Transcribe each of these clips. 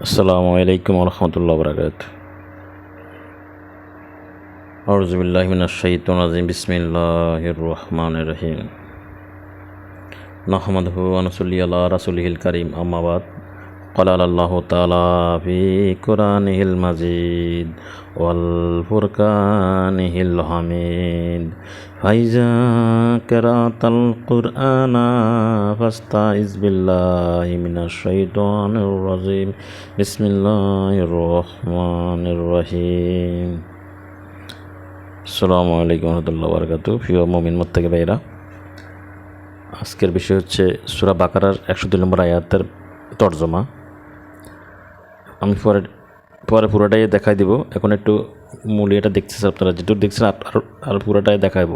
আসসালামু আলাইকুম ওয়া রাহমাতুল্লাহি ওয়া বারাকাতুহু। আউযু বিল্লাহি মিনাশ শাইতানির রাজিম। বিসমিল্লাহির রহমানির রহিম। নাহমাদুহু ওয়া নুসাল্লি আলা রাসূলিহিল কারীম। আম্মা বাদ। ক্বালা আল্লাহু তাআলা ফি কুরআনিহিল মাজিদ ওয়াল ফুরকানিহিল হামিদ। ফাইজা কিরাতাল কুরআনা ফাস্তাইজ বিল্লাহি মিনাশ শাইতানির রাজিম। বিসমিল্লাহির রহমানির রহিম। আসসালামু আলাইকুম ওয়া রাহমাতুল্লাহি ওয়া বারাকাতুহু। প্রিয় মুমিন মুত্তাকি ভাইরা, আজকের বিষয় হচ্ছে সূরা বাকারার 102 নম্বর আয়াতের তরজমা। আমি পরে পুরোটাই দেখাই দিব। এখন একটু মূল এটা দেখতেছেন আপনারা, যেটুকু দেখছেন আর পুরোটাই দেখাইব।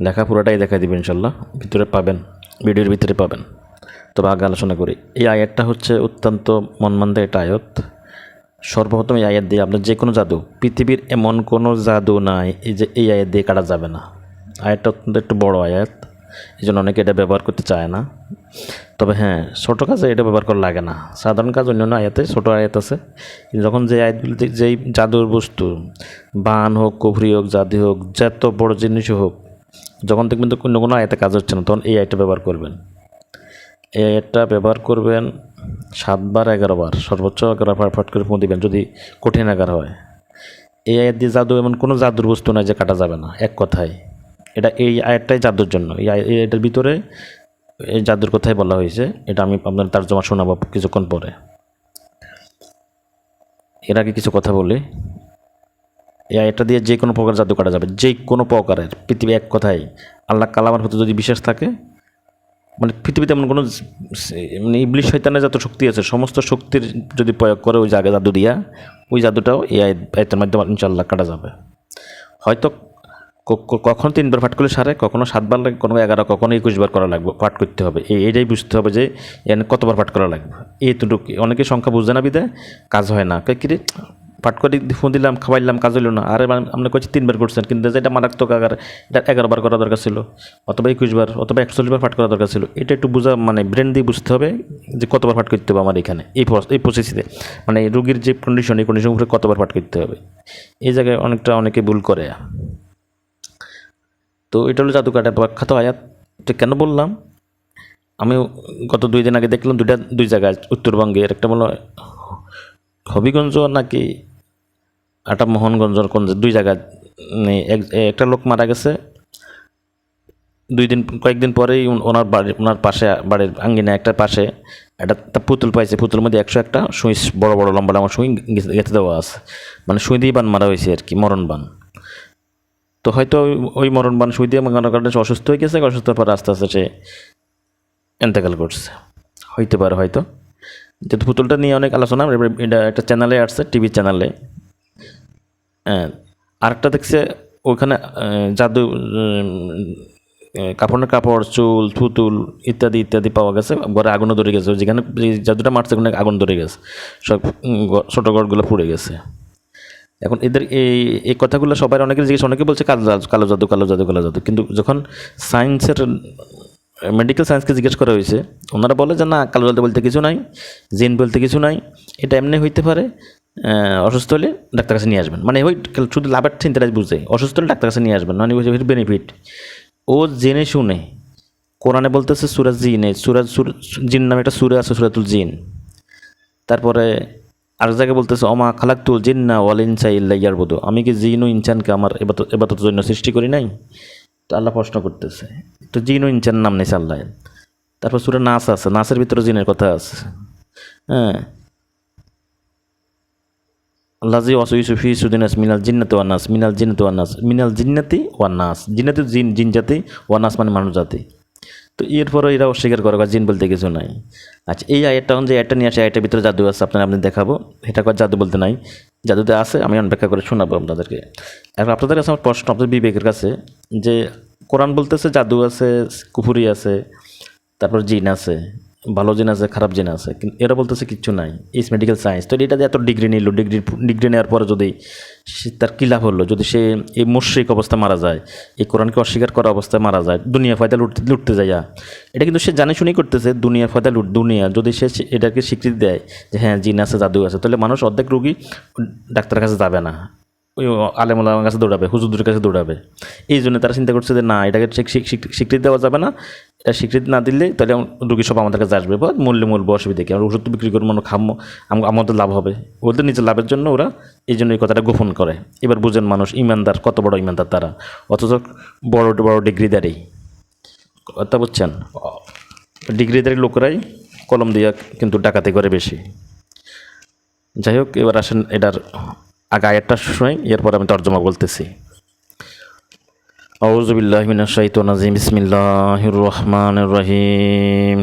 লেখা পুরোটাই দেখাই দিব ইনশাল্লাহ, ভিতরে পাবেন, ভিডিওর ভিতরে পাবেন। তবে আগে আলোচনা করি। এই আয়াতটা হচ্ছে অত্যন্ত মনমান্দা একটা আয়াত। সর্বপ্রথম এই আয়াত দিয়ে আপনার যে কোনো জাদু, পৃথিবীর এমন কোনো জাদু নাই এই যে এই আয়াত দিয়ে কাটা যাবে না। আয়াতটা অত্যন্ত একটু বড় আয়াত, এই জন্য অনেকে এটা ব্যবহার করতে চায় না। তবে হ্যাঁ, ছোটো কাজে এটা ব্যবহার করা লাগে না। সাধারণ কাজ অন্যান্য আয়াতে ছোটো আয়াত আছে। যখন যে আয়াতগুলি, যেই জাদুর বস্তু, বান হোক, কুফরি হোক, জাদু হোক, যত বড় জিনিসই হোক, যখন দেখবেন তো অন্য কোনো আয়াতে কাজ হচ্ছে না, তখন এই আয়াতটা ব্যবহার করবেন। এই আয়াতটা ব্যবহার করবেন 7 বার 11 বার, সর্বোচ্চ 11 বার পাঠ করে দিবেন যদি কঠিন আকার হয়। এই আয়াত দিয়ে জাদু, এমন কোনো জাদুর বস্তু নয় যে কাটা যাবে না, এক কথায়। এই আয়াতটাই জাদুর জন্য। এটার ভিতরে এই জাদুর কথাই বলা হয়েছে। এটা আমি আপনার তরজমা শোনাবো কিছুক্ষণ পরে। এর আগে কিছু কথা বলি। এই আয়াতটা দিয়ে যে কোনো প্রকার জাদু কাটা যাবে, যে কোনো প্রকারের। পৃথিবী, এক কথায় আল্লাহ কালামের প্রতি যদি বিশ্বাস থাকে, মানে পৃথিবীতে এমন কোনো মানে ইবলিশ শয়তানের যত শক্তি আছে, সমস্ত শক্তির যদি প্রয়োগ করে ওই জায়গায় জাদু দিয়া, ওই জাদুটাও এই আয়াতের মাধ্যমে ইনশাআল্লাহ কাটা যাবে। হয়তো কখনো 3 বার পাঠ করলে সারে, কখনো 7 বার লাগে, কোনো 11, কখনো 21 বার করা লাগবে, পাঠ করতে হবে। এইটাই বুঝতে হবে যে এখানে কতবার পাঠ করা লাগবে। এইটুকু অনেকে সংখ্যা বুঝে না, বিদায় কাজ হয় না। কিরে পাঠ করে ফোন দিলাম, খাওয়াইলাম, কাজ হইল না। আরে আমরা করছি 3 বার করছেন, কিন্তু যেটা মারাত্মক আকার, এটা 11 বার করা দরকার ছিল, অথবা 21 বার, অথবা 41 বার পাঠ করা দরকার ছিল। এটা একটু বোঝা, মানে ব্রেন দিয়ে বুঝতে হবে যে কতবার পাঠ করতে হবে আমার এখানে, এই প্রসেসিতে, মানে রোগীর যে কন্ডিশন, এই কন্ডিশন উপরে কতবার পাঠ করতে হবে। এই জায়গায় অনেকে ভুল করে। তো এটা হলো জাদু কাটা ব্যাখ্যাত আয়াত। তো কেন বললাম, আমি গত 2 দিন আগে দেখলাম দুই জায়গায় উত্তরবঙ্গের, একটা বলো হবিগঞ্জ নাকি একটা মোহনগঞ্জের কোন, 2 জায়গায় একটা লোক মারা গেছে। কয়েকদিন পরেই ওনার পাশে, বাড়ির আঙ্গিনা একটা পাশে একটা পুতুল পাইছে। পুতুলের মধ্যে 101টা সুই, বড় বড় লম্বা লম্বা সুই গেঁথে দেওয়া আছে। মানে সুই দিয়ে বান মারা হয়েছে আর কি, মরণ বান। তো হয়তো ওই মরণ বান সুই দিয়ে মারার কারণে অসুস্থ হয়ে গেছে। অসুস্থ পর আস্তে আস্তে সে এন্তেকাল করছে, হইতে পারে হয়তো। যেহেতু পুতুলটা নিয়ে অনেক আলোচনা, এটা একটা চ্যানেলে আসছে, টিভি চ্যানেলে। আরেকটা দেখছে ওইখানে জাদু, কাপড়, চুল, পুতুল ইত্যাদি ইত্যাদি পাওয়া গেছে। ঘরে আগুনও ধরে গেছে, যেখানে জাদুটা মারছে ওখানে আগুন ধরে গেছে, সব ছোটো ঘরগুলো পুড়ে গেছে। এখন এদের এই কথাগুলো সবাই অনেকে জিজ্ঞেস, অনেকে বলছে কালো জাদু, কালো জাদু, কালো জাদু। কিন্তু যখন সায়েন্সের, মেডিকেল সায়েন্সকে জিজ্ঞেস করা হয়েছে, ওনারা বলে যে না, কালো জাদু বলতে কিছু নাই, জিন বলতে কিছু নাই, এটা এমনি হইতে পারে। অসুস্থ হলে ডাক্তার কাছে নিয়ে আসবেন, মানে ওই শুধু লাভের চিন্তাটা বুঝে, অসুস্থ হলে ডাক্তার কাছে নিয়ে আসবেন, মানে বেনিফিট। ও জেনে শুনে, কোরআনে বলতেছে সূরা জিনে, জিন নামে একটা সূরা আছে, সূরাতুল জিন। তারপরে আর জায়গায় বলতেছে অমা খালাকতুল জিন্না ওয়াল ইনসা ইল্লা লিয়াবুদুন, আমি কি জিন ও ইনসানকে আমার ইবাদতের জন্য সৃষ্টি করি নাই? তো আল্লাহ প্রশ্ন করতেছে, তো জিন ও ইনসান নাম নেই আল্লাহ। তারপর সূরা নাস আছে, নাসের ভিতরে জিনের কথা আছে। হ্যাঁ, লাজি ওয়াসউইসু ফি সুদিনাস মিনাল জিন্নাতি ওয়ান নাস, মিনাল জিন্নাতি ওয়ান নাস, মিনাল জিন্নাতি ওয়ান নাস। জিন্নাতি জিন জাতি, ওয়ান নাস মানে মানুষ জাতি। তো এরপরও এরা অস্বীকার করে, জিন বলতে কিছু নাই। আচ্ছা, এই আয়াতটা যে আয়াতটা নিয়ে আসে, আয়াতের ভিতরে জাদু আছে, আপনি দেখাবো। এটা জাদু বলতে নাই, জাদুতে আছে, আমি ব্যাখ্যা করে শোনাবো আপনাদেরকে। এখন আপনাদের কাছে আমার প্রশ্ন, আপনাদের বিবেকের কাছে, যে কোরআন বলতেছে জাদু আছে, কুফুরি আছে, তারপর জিন আছে। ভালো জিন আছে, খারাপ জিন আছে, কিন্তু এরা বলতেছে কিচ্ছু নাই, ইস মেডিকেল সায়েন্স। তো এটা যে এত ডিগ্রি নিল, ডিগ্রি নেওয়ার পরে যদি তার কী লাভ হলো, যদি সে এই মুশরিক অবস্থা মারা যায়, এই কোরআনকে অস্বীকার করা অবস্থায় মারা যায়, দুনিয়া ফয়দা লুটতে যায়, এটা কিন্তু সে জানে শুনেই করতেছে, দুনিয়া ফয়দা দুনিয়া। যদি সে এটাকে স্বীকৃতি দেয় যে হ্যাঁ জিন আছে, জাদু আছে, তাহলে মানুষ অর্ধেক রোগী ডাক্তারের কাছে যাবে না, ওই আলেমুলামার কাছে দৌড়াবে, হুজুরদের কাছে দৌড়াবে। এই জন্য তারা চিন্তা করছে যে না, এটাকে স্বীকৃতি দেওয়া যাবে না, এটা স্বীকৃতি না দিলে তাহলে রোগী সব আমাদের কাছে আসবে, বা মূল্য অসুবিধা কি, আমরা ওষুধ বিক্রি করে মনে খামো, আমাদের লাভ হবে, ওদের নিজের লাভের জন্য ওরা এই জন্য এই কথাটা গোপন করে। এবার বুঝেন মানুষ ইমানদার, কত বড় ইমানদার তারা, অথচ বড় বড় ডিগ্রিদারি কথা বুঝছেন, ডিগ্রিদারি লোকরাই কলম দিয়া কিন্তু ডাকাতি করে বেশি। যাই হোক, এবার আসেন এটার আগে আয়াতটা শুনাই, এরপর আমি তর্জমা বলতেছি। আউযু বিল্লাহি মিনাশ শাইতানির রাজিম, বিসমিল্লাহির রহমানির রহিম।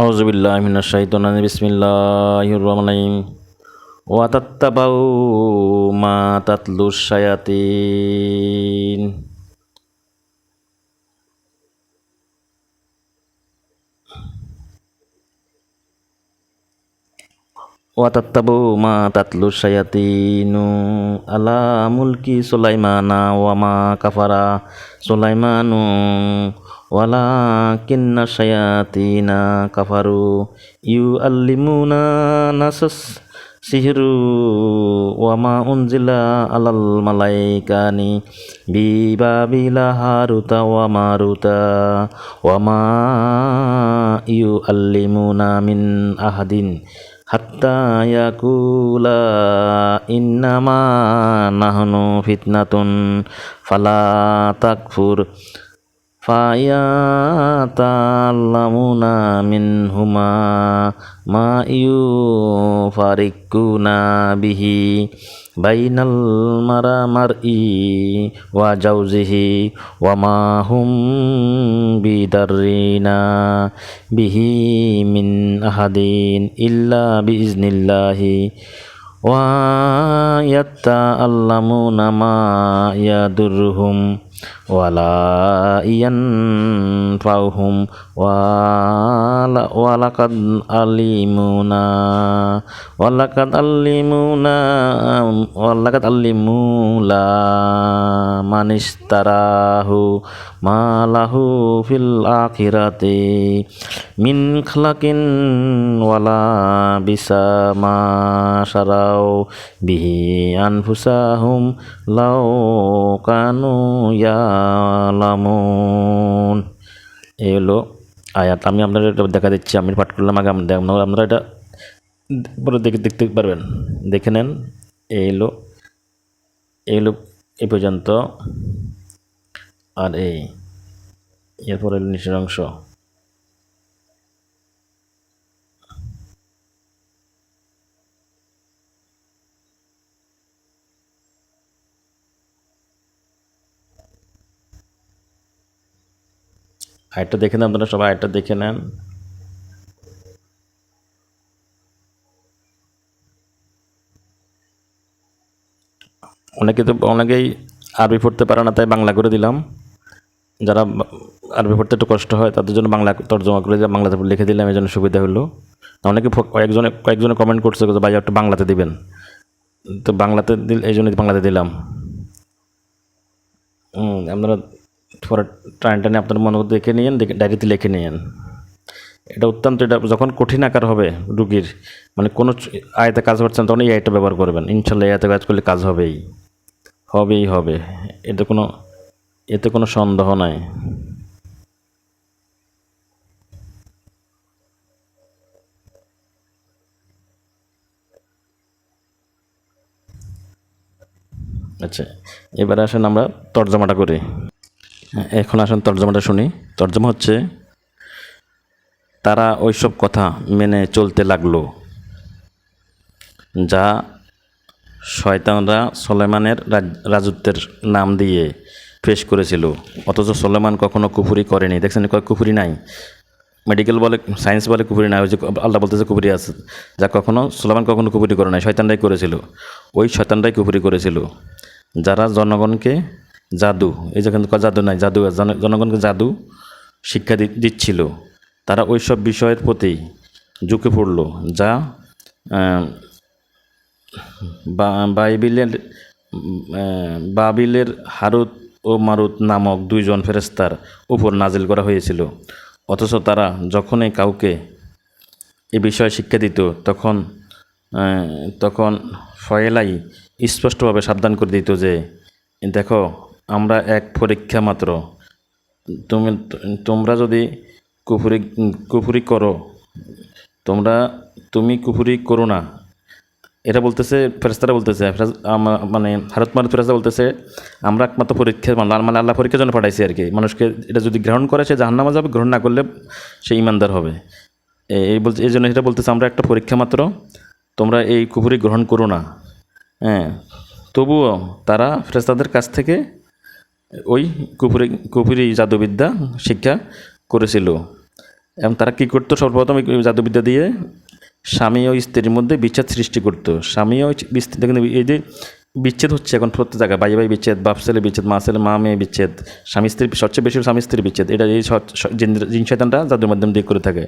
আউযু বিল্লাহি মিনাশ শাইতানির রাজিম, বিসমিল্লাহির রহমানির রহিম। ওয়া তাত্তাবাউ মা তাতলুশ শায়াতিন। ওয়াতাত্তাবু মা তাতলু শায়াতিনু আলা মুলকি সুলাইমানা ওয়া মা কাফারা সুলাইমানু ওয়ালাকিন্না শায়াতিনা কাফারু ইউআল্লিমুনা নাসাস সিহরু ওয়া মা উনজিলা আলাল মালাইকানি বিবাবিলা হারুতা ওয়া মারুতা ওয়া মা ইউআল্লিমুনা মিন আহাদিন হাত্তা ইয়াকুলা ইন্নামা নাহনু ফিতনাতুন ফালা তাকফুর ফায়াতাল্লামুনা মিনহুমা মা ইউফারিকুনা বিহি বাইনাল মারই ওয়া জাওজিহি ওয়া মা হুম বিদাররিনা বিহি মিন আহাদিন ইল্লা বিইজনিল্লাহি ওয়া ইয়াতাআল্লামুনা মা ইয়াদুরহুম ওয়ালা ইয়ানফাউহুম ওয়ালাকাদ আল্লিমুলা মানিস্তারাহু মালাহু ফিল আখিরাতি মিন খালাকিন ওয়ালা বিসা মা শারাউ বিহি আনফুসাহুম লাউ কানু ইয়ালামুন। এই হলো আয়াত। আমি আপনাদের এটা দেখা দিচ্ছি, আমি পাঠ করলাম আগে, আপনারা এটা পরে দেখতে পারবেন, দেখে নেন। এই হলো এই পর্যন্ত, আর এরপরে নিচের অংশ। আয়টা দেখে নেন, আপনারা সবাই আয়টা দেখে নেন। অনেকেই আরবি পড়তে পারে না, তাই বাংলা করে দিলাম। যারা আরবি পড়তে একটু কষ্ট হয় তাদের জন্য বাংলা তর্জমা করে বাংলাতে লিখে দিলাম, এই জন্য সুবিধা হলো। অনেকে কয়েকজনে কমেন্ট করছে যে ভাই একটু বাংলাতে দিবেন, তো বাংলাতে এই জন্য বাংলাতে দিলাম। আপনারা পরে টাইনে আপনার মনে দেখে নিয়েন, ডায়েরিতে লিখে নিয়েন। এটা অত্যন্ত, এটা যখন কঠিন আকার হবে রুগীর, মানে কোনো আয়তে কাজ করছেন, তখন এই আয়টা ব্যবহার করবেন, ইনশাল্লাহ এই আয়তে কাজ করলে কাজ হবে। এতে কোনো সন্দেহ নাই। আচ্ছা, এবারে আসেন আমরা তর্জমাটা করি। এখন আসেন তর্জমাটা শুনি। তর্জমা হচ্ছে, তারা ওইসব কথা মেনে চলতে লাগলো যা শয়তানরা সুলাইমানের রাজত্বের নাম দিয়ে পেশ করেছিল, অথচ সুলাইমান কখনো কুফরি করেনি। দেখছেন, কুফরি নাই, মেডিকেল বলে, সায়েন্স বলে কুফরি নাই, ওই যে আল্লাহ বলতেছে কুফরি আছে, যা সুলাইমান কখনো কুফরি করে নাই, শয়তানরাই করেছিল, ওই শয়তানরাই কুফরি করেছিল, যারা জনগণকে জাদু, এই যেখানে জাদু নাই, জাদু জনগণকে জাদু শিক্ষা দিচ্ছিল, তারা ওই সব বিষয়ের প্রতি ঝুঁকে পড়ল, যা বাবিলের হারুত ও মারুত নামক দুইজন ফেরেশতার উপর নাজিল করা হয়েছিল। অথচ তারা যখনই কাউকে এ বিষয়ে শিক্ষা দিত তখন তখন ফয়েলাই স্পষ্টভাবে সাবধান করে দিত যে দেখো, আমরা এক পরীক্ষা মাত্র, তোমরা যদি কুফরি করো, তুমি কুফরি করো না। এটা বলতেছে ফেরেশতারা, বলতেছে মানে হারত মারুত ফেরেশতা বলতেছে আমরা একমাত্র পরীক্ষা মানে আল্লাহ পরীক্ষার জন্য পাঠাইছি আর কি। মানুষকে এটা যদি গ্রহণ করে সে জাহান্নামে যাবে, গ্রহণ না করলে সে ঈমানদার হবে। এই জন্য এটা বলতেছে আমরা একটা পরীক্ষা মাত্র, তোমরা এই কুফরি গ্রহণ করো না। হ্যাঁ, তবুও তারা ফেরেশতাদের কাছ থেকে ওই কুফরি জাদুবিদ্যা শিক্ষা করেছিল। এবং তারা কী করতো, সর্বপ্রথম জাদুবিদ্যা দিয়ে স্বামী ও স্ত্রীর মধ্যে বিচ্ছেদ সৃষ্টি করতো। স্বামী ও স্ত্রী, দেখুন এই যে বিচ্ছেদ হচ্ছে এখন প্রত্যেক জায়গায়, ভাই ভাই বিচ্ছেদ, বাপ ছেলে বিচ্ছেদ, মা ছেলে মা মেয়ে বিচ্ছেদ, স্বামী স্ত্রী, সবচেয়ে বেশি স্বামী স্ত্রীর বিচ্ছেদ। এটা এই জিন শয়তানরা জাদুর মাধ্যমে দিয়ে করে থাকে।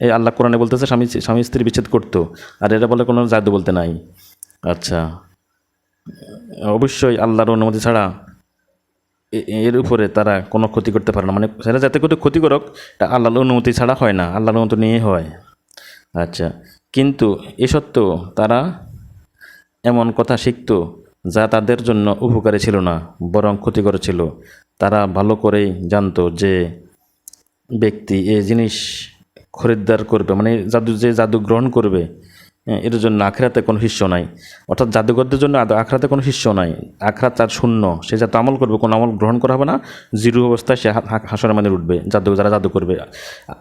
এই আল্লাহ কোরআনে বলতেছে স্বামী স্ত্রী বিচ্ছেদ করতো, আর এরা বলে কোনো জাদু বলতে নাই। আচ্ছা, অবশ্যই আল্লাহর অনুমতি ছাড়া এর উপরে তারা কোনো ক্ষতি করতে পারে না। মানে সেটা যাতে করে ক্ষতি করুক, এটা আল্লাহর অনুমতি ছাড়া হয় না, আল্লাহর অনুমতি নিয়ে হয়। আচ্ছা, কিন্তু এ সত্ত্বেও তারা এমন কথা শিখত যা তাদের জন্য উপকারী ছিল না, বরং ক্ষতিকর ছিল। তারা ভালো করেই জানতো যে ব্যক্তি এ জিনিস খরিদ্দার করবে, মানে যে জাদু গ্রহণ করবে, এর জন্য আখিরাতে কোনো শিষ্য নাই। অর্থাৎ জাদুঘরদের জন্য আখিরাতে কোনো শিষ্য নাই, আখিরাত তার শূন্য। সে যত আমল করবে, কোনো আমল গ্রহণ করা হবে না, জিরো অবস্থায় সে হাসরের মধ্যে উঠবে। যারা জাদু করবে,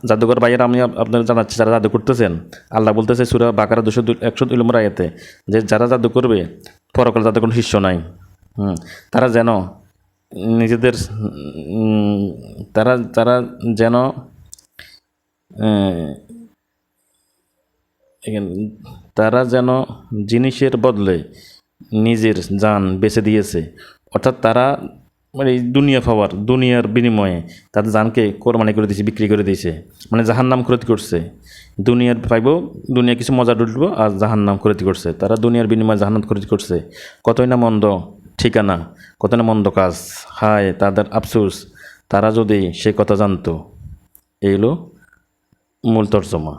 জাদুঘর বাইরে আমি আপনারা জানাচ্ছি, যারা জাদু করতেছেন, আল্লাহ বলতেছে সূরা বাকারা 102 নম্বর আয়াতে যে যারা জাদু করবে পরকালে তাদের কোনো শিষ্য নাই। তারা যেন নিজেদের তারা যেন তারা যেন জিনিসের বদলে নিজের জান বেছে দিয়েছে। অর্থাৎ তারা মানে দুনিয়া পাওয়ার, দুনিয়ার বিনিময়ে তাদের জানকে কোরবানি করে দিয়েছে, বিক্রি করে দিয়েছে। মানে জাহান্নাম ক্ষতি করছে। দুনিয়ার পাইব, দুনিয়া কিছু মজা উঠবো, আর জাহান্নাম ক্ষতি করছে। তারা দুনিয়ার বিনিময়ে জাহান্নাম ক্ষতি করছে। কতই না মন্দ ঠিকানা, কত না মন্দ কাজ। হায় তাদের আফসোস, তারা যদি সে কথা জানতো। এই হলো মূল তর্জমা।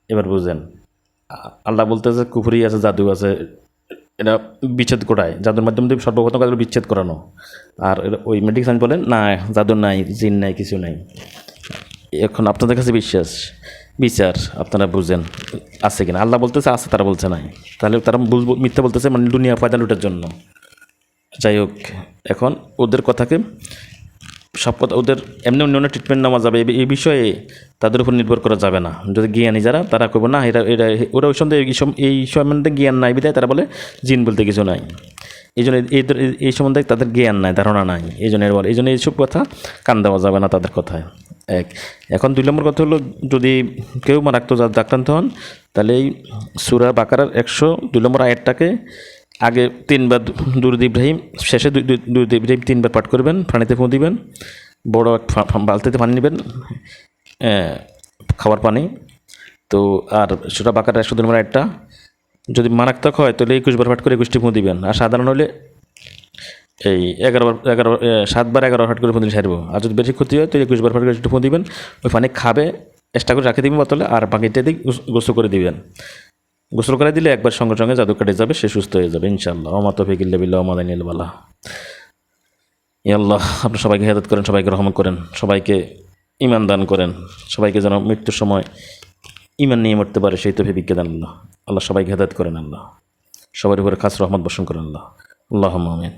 এবার বুঝেন, আল্লাহ বলতেছে কুফরি আছে, জাদু আছে, এটা বিচ্ছেদ করায়, জাদুর মাধ্যমে সর্বপ্রথম কাজ বিচ্ছেদ করানো। আর ওই মেডিকেল সায়েন্স বলেন না, জাদু নাই, জিন নাই, কিছু নাই। এখন আপনাদের কাছে বিচার আপনারা বুঝেন আছে কিনা। আল্লাহ বলতেছে আছে, তারা বলছে নাই, তাহলে তারা মিথ্যা বলতেছে, মানে দুনিয়া ফায়দা লুটার জন্য। যাই হোক, এখন ওদের কথাকে সব কথা, ওদের এমনি অন্য ট্রিটমেন্ট নেওয়া যাবে এই বিষয়ে তাদের উপর নির্ভর করা যাবে না। যদি জ্ঞানী যারা, তারা করবো না, ওরা ওই সন্দেহে এই সম্বন্ধে জ্ঞান নাই বিধায় তারা বলে জিন বলতে কিছু নাই। এই জন্য এই সম্বন্ধে তাদের জ্ঞান নাই, ধারণা নাই, এই জন্য এইসব কথা কান দেওয়া যাবে না তাদের কথায়। এখন 2 নম্বর কথা হলো, যদি কেউ মারাত্মক আক্রান্ত হন, তাহলে এই সূরা বাকারার 102 নম্বর আয়াতটাকে আগে 3বার দুরূদ ইব্রাহিম, শেষে দুরূদ ইব্রাহিম 3বার পাঠ করবেন, পানিতে ফুঁ দিবেন, বড় এক বালতিতে পানি নেবেন, খাওয়ার পানি। তো আর সূরা বাকারার 102 নম্বর আয়াতটা যদি মারাত্মক হয় তাহলে 21 বার পাঠ করে 21টি ফুঁ দিবেন। আর সাধারণ হলে এই 7বার 11 পাঠ করে ফুঁ দিলে সারব। আর যদি বেশি ক্ষতি হয় তো 21 বার পাঠ করে একটু ফুঁ দিবেন। ওই পানি খাবে, এক্সট্রা করে রাখে দিবেন বোতলে, আর বাকিটা দিয়ে গোসল করে দিবেন। গোসল করে দিলে একবার সঙ্গে সঙ্গে জাদু কেটে যাবে, সে সুস্থ হয়ে যাবে ইনশাআল্লাহ। ওয়া মা তাওফীক ইল্লা বিল্লাহ ওয়া মা আলাইনা ইল্লা বালাগ। ইয়া আল্লাহ, আপনি সবাইকে হেদায়েত করেন, সবাইকে রহমত করেন, সবাইকে ঈমান দান করেন, সবাইকে যেন মৃত্যুর সময় ঈমান নিয়ে মরতে পারে সেই তৌফিক দেন আল্লাহ। আল্লাহ সবাইকে হেদায়েত করেন আল্লাহ, সবার উপরে খাস রহমত বর্ষণ করেন আল্লাহ। আল্লাহুম্মা আমিন।